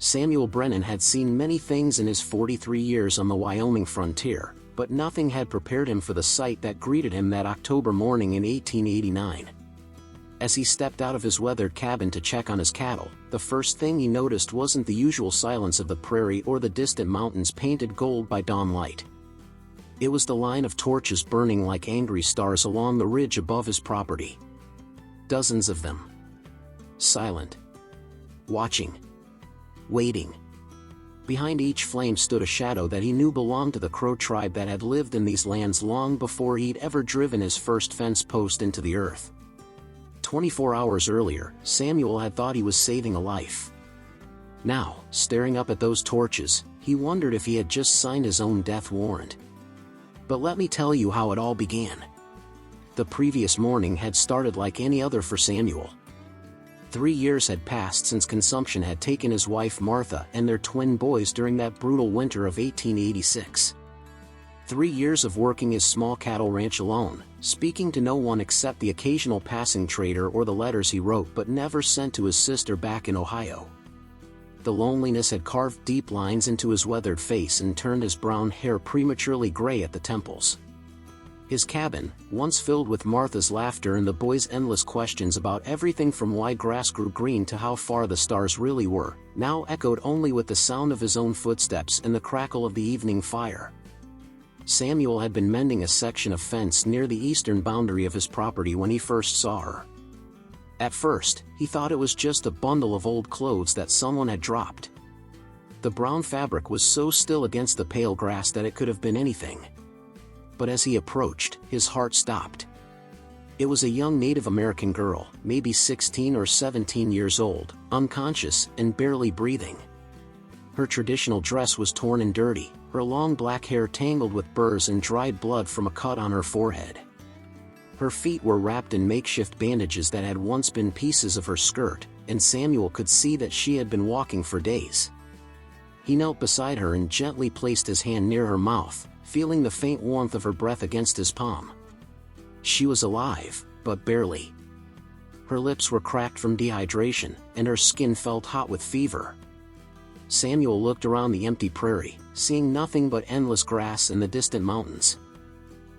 Samuel Brennan had seen many things in his 43 years on the Wyoming frontier, but nothing had prepared him for the sight that greeted him that October morning in 1889. As he stepped out of his weathered cabin to check on his cattle, the first thing he noticed wasn't the usual silence of the prairie or the distant mountains painted gold by dawn light. It was the line of torches burning like angry stars along the ridge above his property. Dozens of them. Silent. Watching. Waiting. Behind each flame stood a shadow that he knew belonged to the Crow tribe that had lived in these lands long before he'd ever driven his first fence post into the earth. 24 hours earlier, Samuel had thought he was saving a life. Now, staring up at those torches, he wondered if he had just signed his own death warrant. But let me tell you how it all began. The previous morning had started like any other for Samuel. 3 years had passed since consumption had taken his wife Martha and their twin boys during that brutal winter of 1886. 3 years of working his small cattle ranch alone, speaking to no one except the occasional passing trader or the letters he wrote but never sent to his sister back in Ohio. The loneliness had carved deep lines into his weathered face and turned his brown hair prematurely gray at the temples. His cabin, once filled with Martha's laughter and the boys' endless questions about everything from why grass grew green to how far the stars really were, now echoed only with the sound of his own footsteps and the crackle of the evening fire. Samuel had been mending a section of fence near the eastern boundary of his property when he first saw her. At first, he thought it was just a bundle of old clothes that someone had dropped. The brown fabric was so still against the pale grass that it could have been anything. But as he approached, his heart stopped. It was a young Native American girl, maybe 16 or 17 years old, unconscious and barely breathing. Her traditional dress was torn and dirty, her long black hair tangled with burrs and dried blood from a cut on her forehead. Her feet were wrapped in makeshift bandages that had once been pieces of her skirt, and Samuel could see that she had been walking for days. He knelt beside her and gently placed his hand near her mouth, feeling the faint warmth of her breath against his palm. She was alive, but barely. Her lips were cracked from dehydration, and her skin felt hot with fever. Samuel looked around the empty prairie, seeing nothing but endless grass and the distant mountains.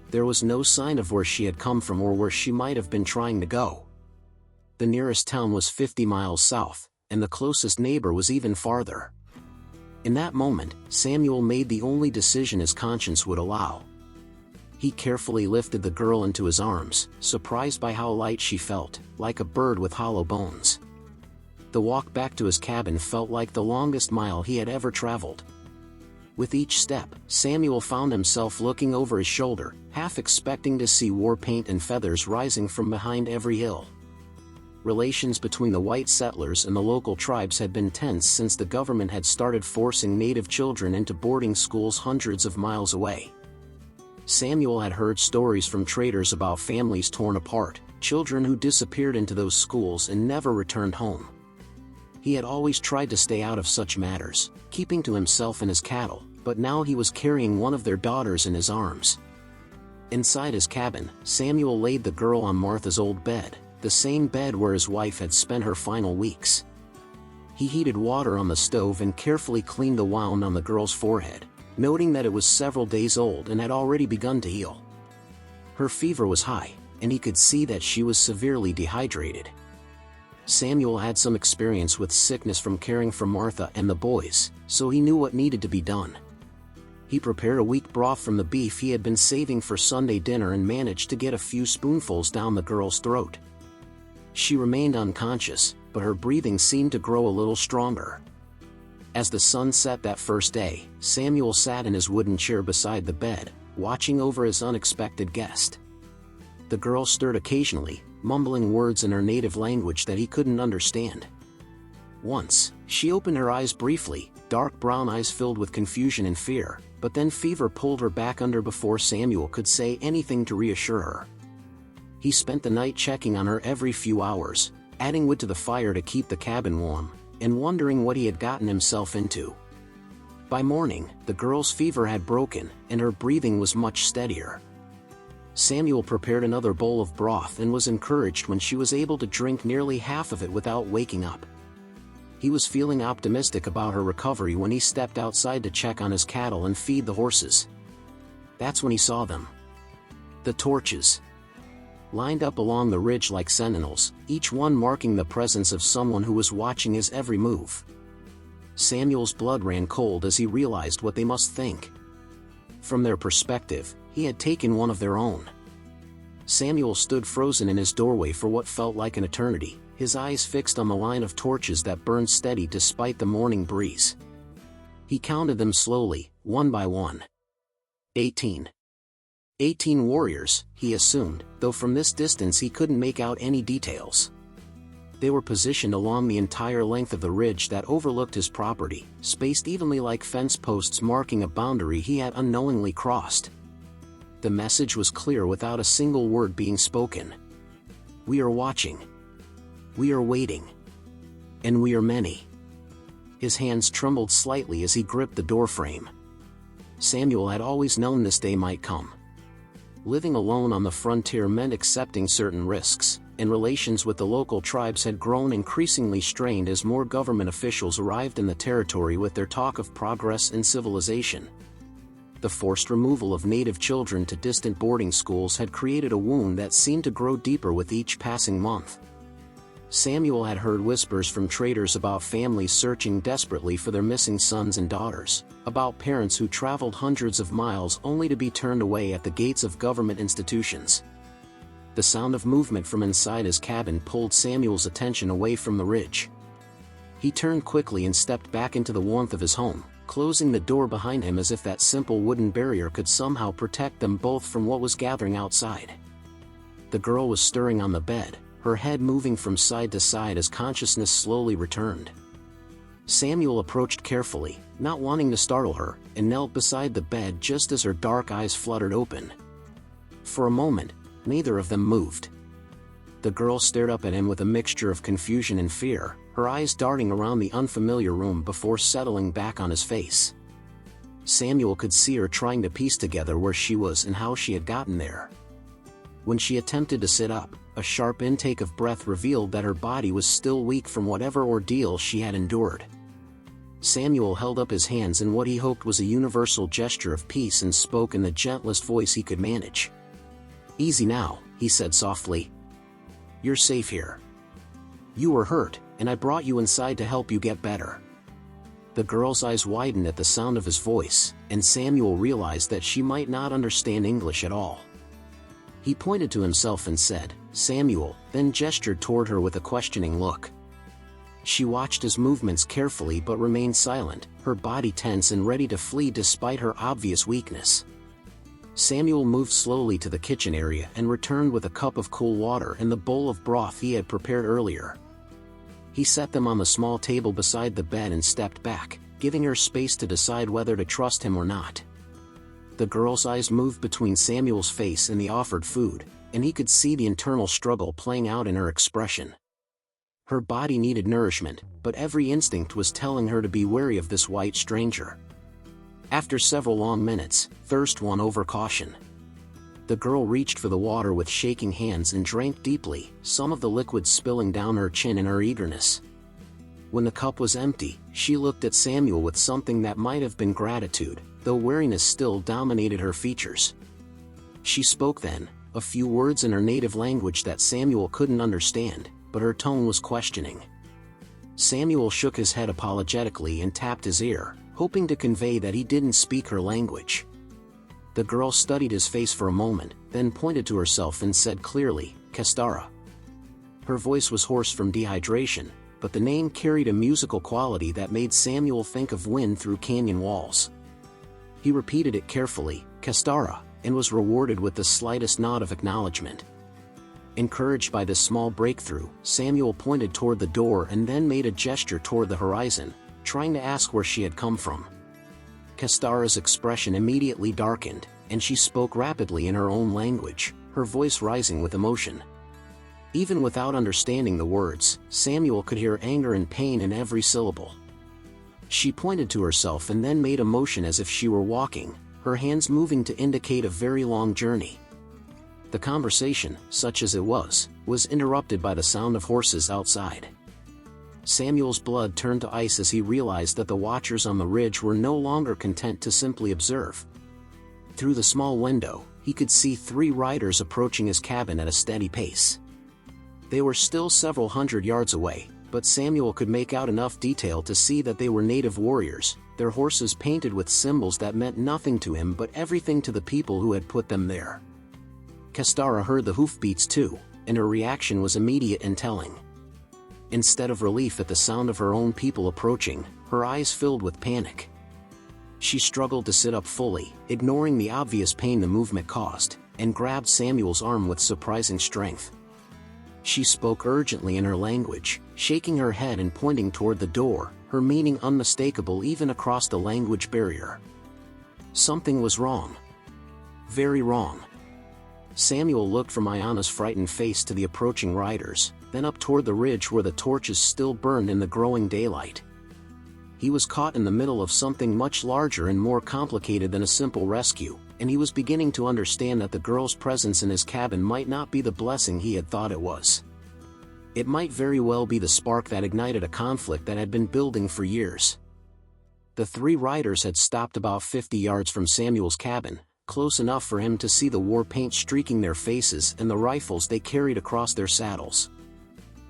There was no sign of where she had come from or where she might have been trying to go. The nearest town was 50 miles south, and the closest neighbor was even farther. In that moment, Samuel made the only decision his conscience would allow. He carefully lifted the girl into his arms, surprised by how light she felt, like a bird with hollow bones. The walk back to his cabin felt like the longest mile he had ever traveled. With each step, Samuel found himself looking over his shoulder, half expecting to see war paint and feathers rising from behind every hill. Relations between the white settlers and the local tribes had been tense since the government had started forcing native children into boarding schools hundreds of miles away. Samuel had heard stories from traders about families torn apart, children who disappeared into those schools and never returned home. He had always tried to stay out of such matters, keeping to himself and his cattle, but now he was carrying one of their daughters in his arms. Inside his cabin, Samuel laid the girl on Martha's old bed, the same bed where his wife had spent her final weeks. He heated water on the stove and carefully cleaned the wound on the girl's forehead, noting that it was several days old and had already begun to heal. Her fever was high, and he could see that she was severely dehydrated. Samuel had some experience with sickness from caring for Martha and the boys, so he knew what needed to be done. He prepared a weak broth from the beef he had been saving for Sunday dinner and managed to get a few spoonfuls down the girl's throat. She remained unconscious, but her breathing seemed to grow a little stronger. As the sun set that first day, Samuel sat in his wooden chair beside the bed, watching over his unexpected guest. The girl stirred occasionally, mumbling words in her native language that he couldn't understand. Once, she opened her eyes briefly, dark brown eyes filled with confusion and fear, but then fever pulled her back under before Samuel could say anything to reassure her. He spent the night checking on her every few hours, adding wood to the fire to keep the cabin warm, and wondering what he had gotten himself into. By morning, the girl's fever had broken, and her breathing was much steadier. Samuel prepared another bowl of broth and was encouraged when she was able to drink nearly half of it without waking up. He was feeling optimistic about her recovery when he stepped outside to check on his cattle and feed the horses. That's when he saw them. The torches. Lined up along the ridge like sentinels, each one marking the presence of someone who was watching his every move. Samuel's blood ran cold as he realized what they must think. From their perspective, he had taken one of their own. Samuel stood frozen in his doorway for what felt like an eternity, his eyes fixed on the line of torches that burned steady despite the morning breeze. He counted them slowly, one by one. 18. 18 warriors, he assumed, though from this distance he couldn't make out any details. They were positioned along the entire length of the ridge that overlooked his property, spaced evenly like fence posts marking a boundary he had unknowingly crossed. The message was clear without a single word being spoken. We are watching. We are waiting. And we are many. His hands trembled slightly as he gripped the doorframe. Samuel had always known this day might come. Living alone on the frontier meant accepting certain risks, and relations with the local tribes had grown increasingly strained as more government officials arrived in the territory with their talk of progress and civilization. The forced removal of native children to distant boarding schools had created a wound that seemed to grow deeper with each passing month. Samuel had heard whispers from traders about families searching desperately for their missing sons and daughters, about parents who traveled hundreds of miles only to be turned away at the gates of government institutions. The sound of movement from inside his cabin pulled Samuel's attention away from the ridge. He turned quickly and stepped back into the warmth of his home, closing the door behind him as if that simple wooden barrier could somehow protect them both from what was gathering outside. The girl was stirring on the bed, her head moving from side to side as consciousness slowly returned. Samuel approached carefully, not wanting to startle her, and knelt beside the bed just as her dark eyes fluttered open. For a moment, neither of them moved. The girl stared up at him with a mixture of confusion and fear, her eyes darting around the unfamiliar room before settling back on his face. Samuel could see her trying to piece together where she was and how she had gotten there. When she attempted to sit up, a sharp intake of breath revealed that her body was still weak from whatever ordeal she had endured. Samuel held up his hands in what he hoped was a universal gesture of peace and spoke in the gentlest voice he could manage. "Easy now," he said softly. "You're safe here. You were hurt, and I brought you inside to help you get better." The girl's eyes widened at the sound of his voice, and Samuel realized that she might not understand English at all. He pointed to himself and said, "Samuel," then gestured toward her with a questioning look. She watched his movements carefully but remained silent, her body tense and ready to flee despite her obvious weakness. Samuel moved slowly to the kitchen area and returned with a cup of cool water and the bowl of broth he had prepared earlier. He set them on the small table beside the bed and stepped back, giving her space to decide whether to trust him or not. The girl's eyes moved between Samuel's face and the offered food, and he could see the internal struggle playing out in her expression. Her body needed nourishment, but every instinct was telling her to be wary of this white stranger. After several long minutes, thirst won over caution. The girl reached for the water with shaking hands and drank deeply, some of the liquid spilling down her chin in her eagerness. When the cup was empty, she looked at Samuel with something that might have been gratitude, though wariness still dominated her features. She spoke then, a few words in her native language that Samuel couldn't understand, but her tone was questioning. Samuel shook his head apologetically and tapped his ear, hoping to convey that he didn't speak her language. The girl studied his face for a moment, then pointed to herself and said clearly, "Kestara." Her voice was hoarse from dehydration, but the name carried a musical quality that made Samuel think of wind through canyon walls. He repeated it carefully, "Kestara," and was rewarded with the slightest nod of acknowledgement. Encouraged by this small breakthrough, Samuel pointed toward the door and then made a gesture toward the horizon, trying to ask where she had come from. Kestara's expression immediately darkened, and she spoke rapidly in her own language, her voice rising with emotion. Even without understanding the words, Samuel could hear anger and pain in every syllable. She pointed to herself and then made a motion as if she were walking, her hands moving to indicate a very long journey. The conversation, such as it was interrupted by the sound of horses outside. Samuel's blood turned to ice as he realized that the watchers on the ridge were no longer content to simply observe. Through the small window, he could see 3 riders approaching his cabin at a steady pace. They were still several hundred yards away, but Samuel could make out enough detail to see that they were native warriors, their horses painted with symbols that meant nothing to him but everything to the people who had put them there. Kestara heard the hoofbeats too, and her reaction was immediate and telling. Instead of relief at the sound of her own people approaching, her eyes filled with panic. She struggled to sit up fully, ignoring the obvious pain the movement caused, and grabbed Samuel's arm with surprising strength. She spoke urgently in her language, shaking her head and pointing toward the door, her meaning unmistakable even across the language barrier. Something was wrong. Very wrong. Samuel looked from Ayana's frightened face to the approaching riders, then up toward the ridge where the torches still burned in the growing daylight. He was caught in the middle of something much larger and more complicated than a simple rescue, and he was beginning to understand that the girl's presence in his cabin might not be the blessing he had thought it was. It might very well be the spark that ignited a conflict that had been building for years. The 3 riders had stopped about 50 yards from Samuel's cabin, close enough for him to see the war paint streaking their faces and the rifles they carried across their saddles.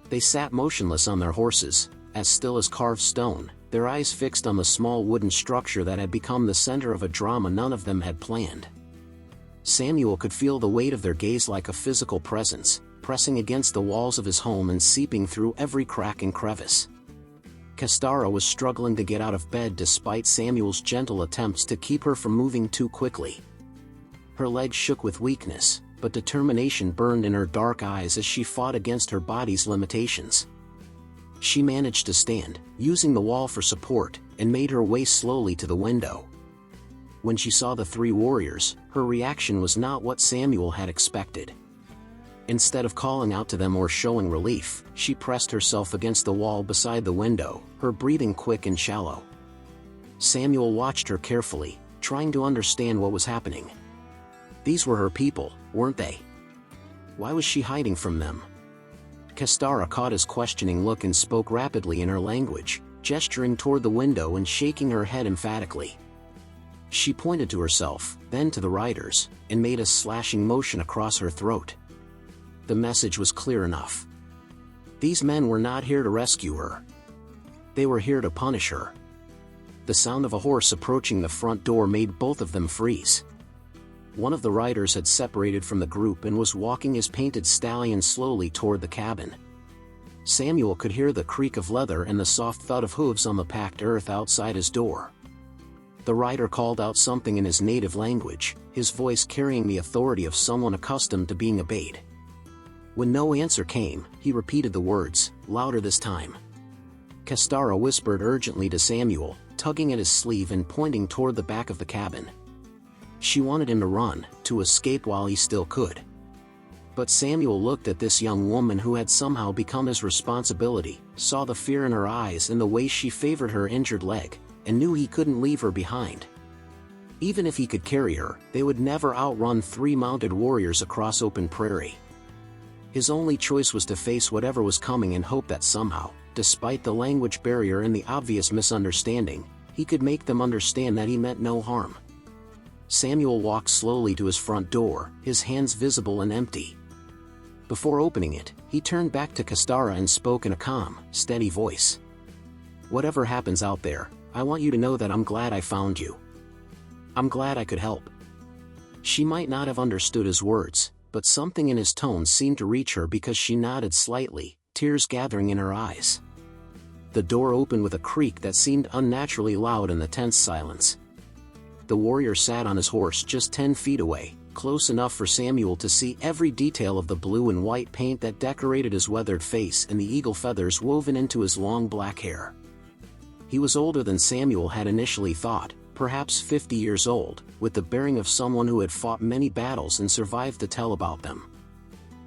They sat motionless on their horses, as still as carved stone, their eyes fixed on the small wooden structure that had become the center of a drama none of them had planned. Samuel could feel the weight of their gaze like a physical presence, pressing against the walls of his home and seeping through every crack and crevice. Kestara was struggling to get out of bed despite Samuel's gentle attempts to keep her from moving too quickly. Her legs shook with weakness, but determination burned in her dark eyes as she fought against her body's limitations. She managed to stand, using the wall for support, and made her way slowly to the window. When she saw the 3 warriors, her reaction was not what Samuel had expected. Instead of calling out to them or showing relief, she pressed herself against the wall beside the window, her breathing quick and shallow. Samuel watched her carefully, trying to understand what was happening. These were her people, weren't they? Why was she hiding from them? Kestara caught his questioning look and spoke rapidly in her language, gesturing toward the window and shaking her head emphatically. She pointed to herself, then to the riders, and made a slashing motion across her throat. The message was clear enough. These men were not here to rescue her. They were here to punish her. The sound of a horse approaching the front door made both of them freeze. One of the riders had separated from the group and was walking his painted stallion slowly toward the cabin. Samuel could hear the creak of leather and the soft thud of hooves on the packed earth outside his door. The rider called out something in his native language, his voice carrying the authority of someone accustomed to being obeyed. When no answer came, he repeated the words, louder this time. Kestara whispered urgently to Samuel, tugging at his sleeve and pointing toward the back of the cabin. She wanted him to run, to escape while he still could. But Samuel looked at this young woman who had somehow become his responsibility, saw the fear in her eyes and the way she favored her injured leg, and knew he couldn't leave her behind. Even if he could carry her, they would never outrun 3 mounted warriors across open prairie. His only choice was to face whatever was coming and hope that somehow, despite the language barrier and the obvious misunderstanding, he could make them understand that he meant no harm. Samuel walked slowly to his front door, his hands visible and empty. Before opening it, he turned back to Kestara and spoke in a calm, steady voice. Whatever happens out there, I want you to know that I'm glad I found you. I'm glad I could help. She might not have understood his words, but something in his tone seemed to reach her because she nodded slightly, tears gathering in her eyes. The door opened with a creak that seemed unnaturally loud in the tense silence. The warrior sat on his horse just 10 feet away, close enough for Samuel to see every detail of the blue and white paint that decorated his weathered face and the eagle feathers woven into his long black hair. He was older than Samuel had initially thought, perhaps 50 years old, with the bearing of someone who had fought many battles and survived to tell about them.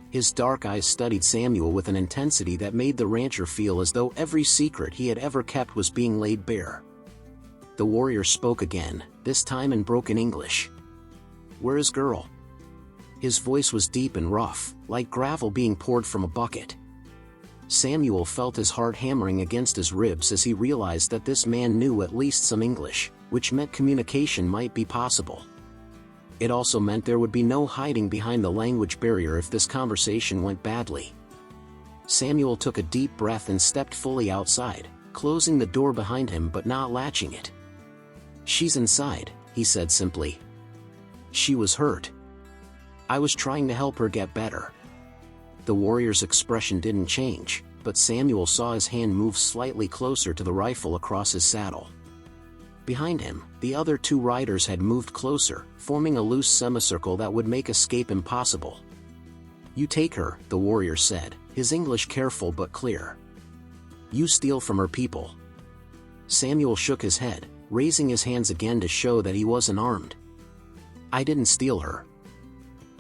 His dark eyes studied Samuel with an intensity that made the rancher feel as though every secret he had ever kept was being laid bare. The warrior spoke again, this time in broken English. "Where is girl?" His voice was deep and rough, like gravel being poured from a bucket. Samuel felt his heart hammering against his ribs as he realized that this man knew at least some English, which meant communication might be possible. It also meant there would be no hiding behind the language barrier if this conversation went badly. Samuel took a deep breath and stepped fully outside, closing the door behind him but not latching it. "She's inside," he said simply. "She was hurt. I was trying to help her get better." The warrior's expression didn't change, but Samuel saw his hand move slightly closer to the rifle across his saddle. Behind him, the other two riders had moved closer, forming a loose semicircle that would make escape impossible. "You take her," the warrior said, his English careful but clear. "You steal from her people." Samuel shook his head, raising his hands again to show that he wasn't armed. "I didn't steal her.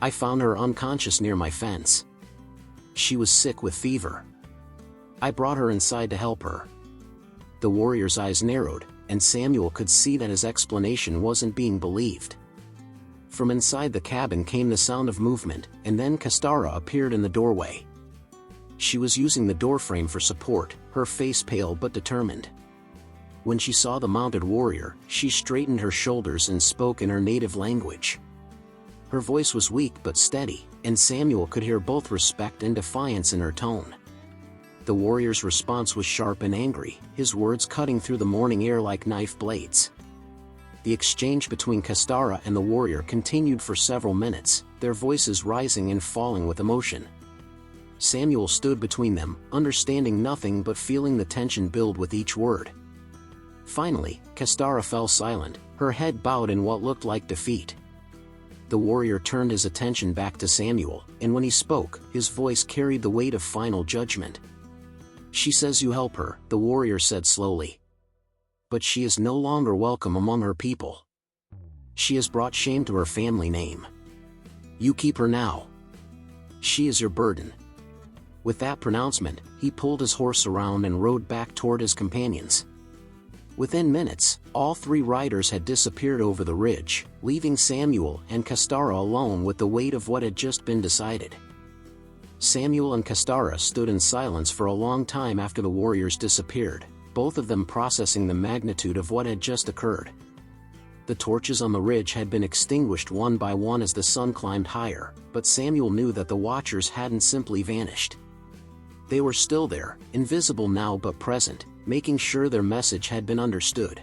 I found her unconscious near my fence. She was sick with fever. I brought her inside to help her." The warrior's eyes narrowed, and Samuel could see that his explanation wasn't being believed. From inside the cabin came the sound of movement, and then Kastara appeared in the doorway. She was using the doorframe for support, her face pale but determined. When she saw the mounted warrior, she straightened her shoulders and spoke in her native language. Her voice was weak but steady, and Samuel could hear both respect and defiance in her tone. The warrior's response was sharp and angry, his words cutting through the morning air like knife blades. The exchange between Kastara and the warrior continued for several minutes, their voices rising and falling with emotion. Samuel stood between them, understanding nothing but feeling the tension build with each word. Finally, Kastara fell silent, her head bowed in what looked like defeat. The warrior turned his attention back to Samuel, and when he spoke, his voice carried the weight of final judgment. "She says you help her," the warrior said slowly. "But she is no longer welcome among her people. She has brought shame to her family name. You keep her now. She is your burden." With that pronouncement, he pulled his horse around and rode back toward his companions. Within minutes, all three riders had disappeared over the ridge, leaving Samuel and Kastara alone with the weight of what had just been decided. Samuel and Kastara stood in silence for a long time after the warriors disappeared, both of them processing the magnitude of what had just occurred. The torches on the ridge had been extinguished one by one as the sun climbed higher, but Samuel knew that the watchers hadn't simply vanished. They were still there, invisible now but present, making sure their message had been understood.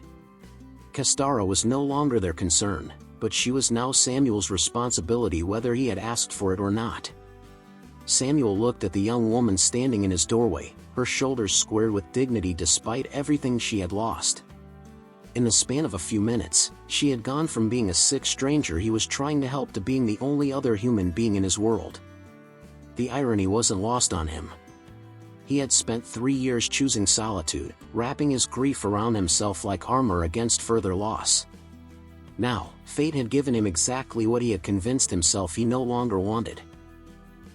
Kastara was no longer their concern, but she was now Samuel's responsibility whether he had asked for it or not. Samuel looked at the young woman standing in his doorway, her shoulders squared with dignity despite everything she had lost. In the span of a few minutes, she had gone from being a sick stranger he was trying to help to being the only other human being in his world. The irony wasn't lost on him. He had spent 3 years choosing solitude, wrapping his grief around himself like armor against further loss. Now, fate had given him exactly what he had convinced himself he no longer wanted.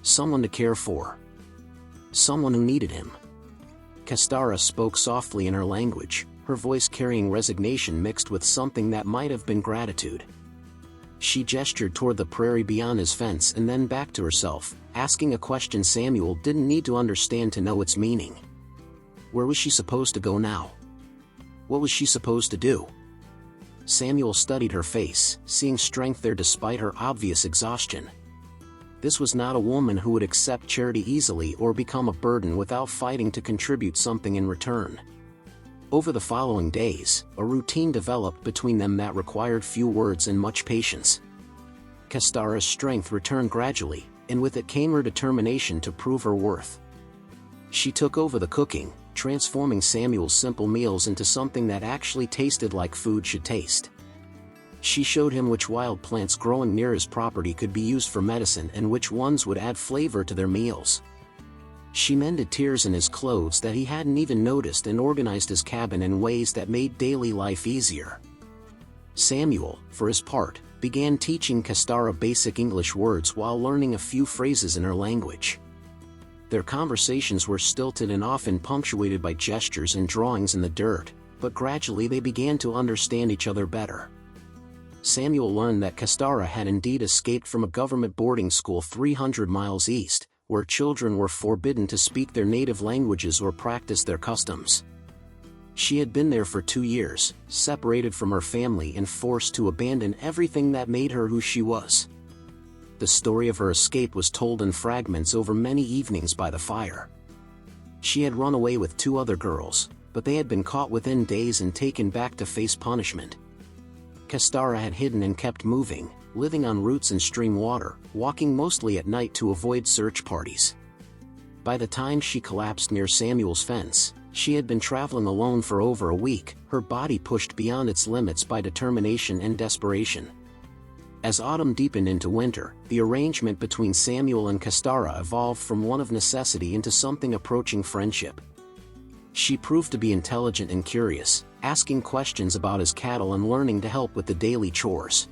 Someone to care for. Someone who needed him. Kastara spoke softly in her language, her voice carrying resignation mixed with something that might have been gratitude. She gestured toward the prairie beyond his fence and then back to herself, asking a question Samuel didn't need to understand to know its meaning. Where was she supposed to go now? What was she supposed to do? Samuel studied her face, seeing strength there despite her obvious exhaustion. This was not a woman who would accept charity easily or become a burden without fighting to contribute something in return. Over the following days, a routine developed between them that required few words and much patience. Kastara's strength returned gradually, and with it came her determination to prove her worth. She took over the cooking, transforming Samuel's simple meals into something that actually tasted like food should taste. She showed him which wild plants growing near his property could be used for medicine and which ones would add flavor to their meals. She mended tears in his clothes that he hadn't even noticed and organized his cabin in ways that made daily life easier. Samuel, for his part, began teaching Kastara basic English words while learning a few phrases in her language. Their conversations were stilted and often punctuated by gestures and drawings in the dirt, but gradually they began to understand each other better. Samuel learned that Kastara had indeed escaped from a government boarding school 300 miles east, where children were forbidden to speak their native languages or practice their customs. She had been there for 2 years, separated from her family and forced to abandon everything that made her who she was. The story of her escape was told in fragments over many evenings by the fire. She had run away with 2 other girls, but they had been caught within days and taken back to face punishment. Kestara had hidden and kept moving, living on roots and stream water, walking mostly at night to avoid search parties. By the time she collapsed near Samuel's fence, she had been traveling alone for over a week, her body pushed beyond its limits by determination and desperation. As autumn deepened into winter, the arrangement between Samuel and Kestara evolved from one of necessity into something approaching friendship. She proved to be intelligent and curious, asking questions about his cattle and learning to help with the daily chores.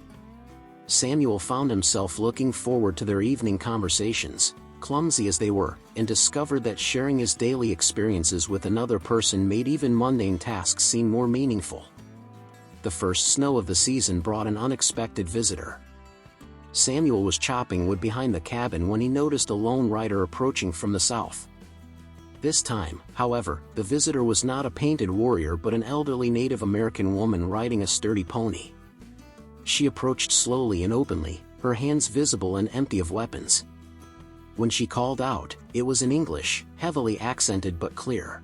Samuel found himself looking forward to their evening conversations, clumsy as they were, and discovered that sharing his daily experiences with another person made even mundane tasks seem more meaningful. The first snow of the season brought an unexpected visitor. Samuel was chopping wood behind the cabin when he noticed a lone rider approaching from the south. This time, however, the visitor was not a painted warrior but an elderly Native American woman riding a sturdy pony. She approached slowly and openly, her hands visible and empty of weapons. When she called out, it was in English, heavily accented but clear.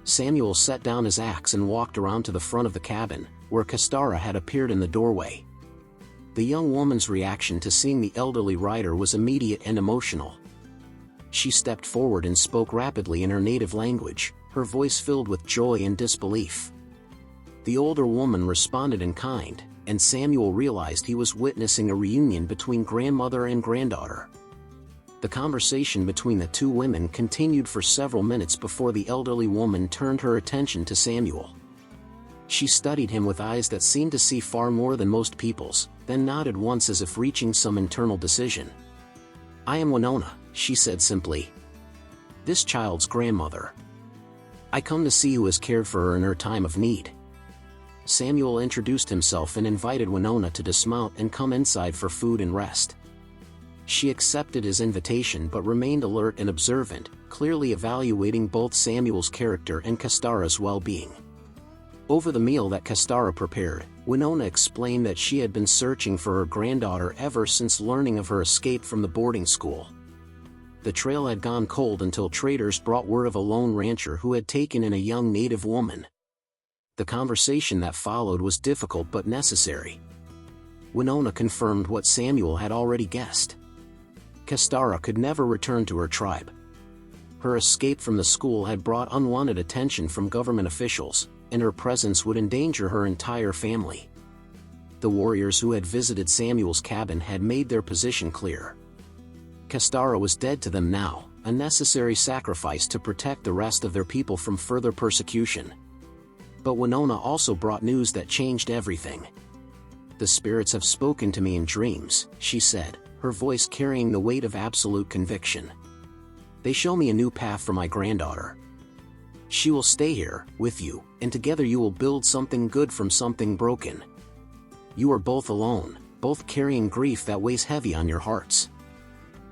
Samuel set down his axe and walked around to the front of the cabin, where Kestara had appeared in the doorway. The young woman's reaction to seeing the elderly rider was immediate and emotional. She stepped forward and spoke rapidly in her native language, her voice filled with joy and disbelief. The older woman responded in kind, and Samuel realized he was witnessing a reunion between grandmother and granddaughter. The conversation between the 2 women continued for several minutes before the elderly woman turned her attention to Samuel. She studied him with eyes that seemed to see far more than most people's, then nodded once as if reaching some internal decision. "I am Winona," she said simply. "This child's grandmother. I come to see who has cared for her in her time of need." Samuel introduced himself and invited Winona to dismount and come inside for food and rest. She accepted his invitation but remained alert and observant, clearly evaluating both Samuel's character and Kestara's well-being. Over the meal that Kestara prepared, Winona explained that she had been searching for her granddaughter ever since learning of her escape from the boarding school. The trail had gone cold until traders brought word of a lone rancher who had taken in a young native woman. The conversation that followed was difficult but necessary. Winona confirmed what Samuel had already guessed. Kestara could never return to her tribe. Her escape from the school had brought unwanted attention from government officials, and her presence would endanger her entire family. The warriors who had visited Samuel's cabin had made their position clear. Kestara was dead to them now, a necessary sacrifice to protect the rest of their people from further persecution. But Winona also brought news that changed everything. "The spirits have spoken to me in dreams," she said, her voice carrying the weight of absolute conviction. "They show me a new path for my granddaughter. She will stay here, with you, and together you will build something good from something broken. You are both alone, both carrying grief that weighs heavy on your hearts.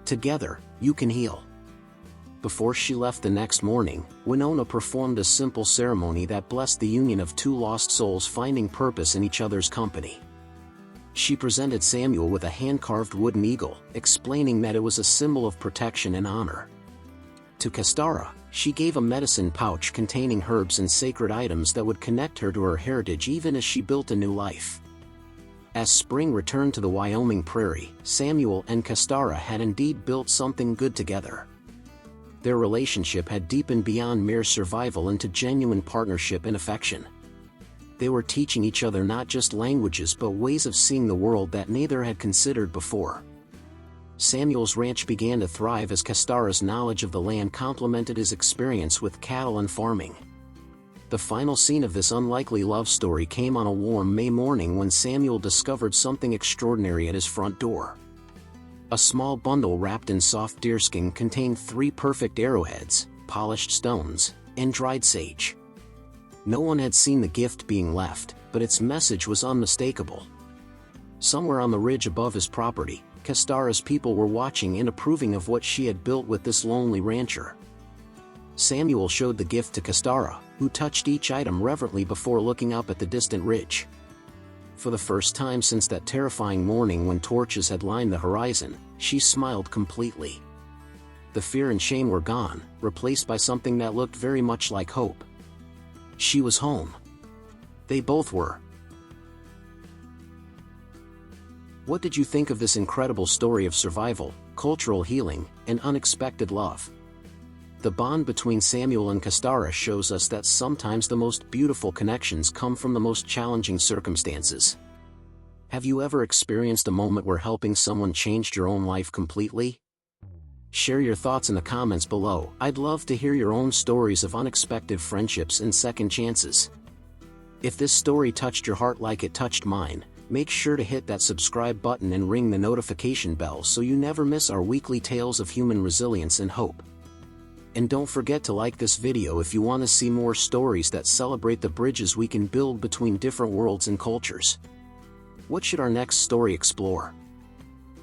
Together, you can heal." Before she left the next morning, Winona performed a simple ceremony that blessed the union of 2 lost souls finding purpose in each other's company. She presented Samuel with a hand-carved wooden eagle, explaining that it was a symbol of protection and honor. To Kestara, she gave a medicine pouch containing herbs and sacred items that would connect her to her heritage even as she built a new life. As spring returned to the Wyoming prairie, Samuel and Kestara had indeed built something good together. Their relationship had deepened beyond mere survival into genuine partnership and affection. They were teaching each other not just languages but ways of seeing the world that neither had considered before. Samuel's ranch began to thrive as Kestara's knowledge of the land complemented his experience with cattle and farming. The final scene of this unlikely love story came on a warm May morning when Samuel discovered something extraordinary at his front door. A small bundle wrapped in soft deerskin contained 3 perfect arrowheads, polished stones, and dried sage. No one had seen the gift being left, but its message was unmistakable. Somewhere on the ridge above his property, Castara's people were watching and approving of what she had built with this lonely rancher. Samuel showed the gift to Castara, who touched each item reverently before looking up at the distant ridge. For the first time since that terrifying morning when torches had lined the horizon, she smiled completely. The fear and shame were gone, replaced by something that looked very much like hope. She was home. They both were. What did you think of this incredible story of survival, cultural healing, and unexpected love? The bond between Samuel and Castara shows us that sometimes the most beautiful connections come from the most challenging circumstances. Have you ever experienced a moment where helping someone changed your own life completely? Share your thoughts in the comments below. I'd love to hear your own stories of unexpected friendships and second chances. If this story touched your heart like it touched mine, make sure to hit that subscribe button and ring the notification bell so you never miss our weekly tales of human resilience and hope. And don't forget to like this video if you want to see more stories that celebrate the bridges we can build between different worlds and cultures. What should our next story explore?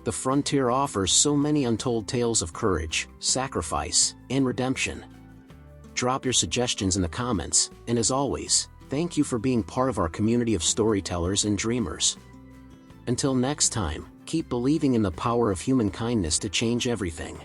The frontier offers so many untold tales of courage, sacrifice, and redemption. Drop your suggestions in the comments, and as always, thank you for being part of our community of storytellers and dreamers. Until next time, keep believing in the power of human kindness to change everything.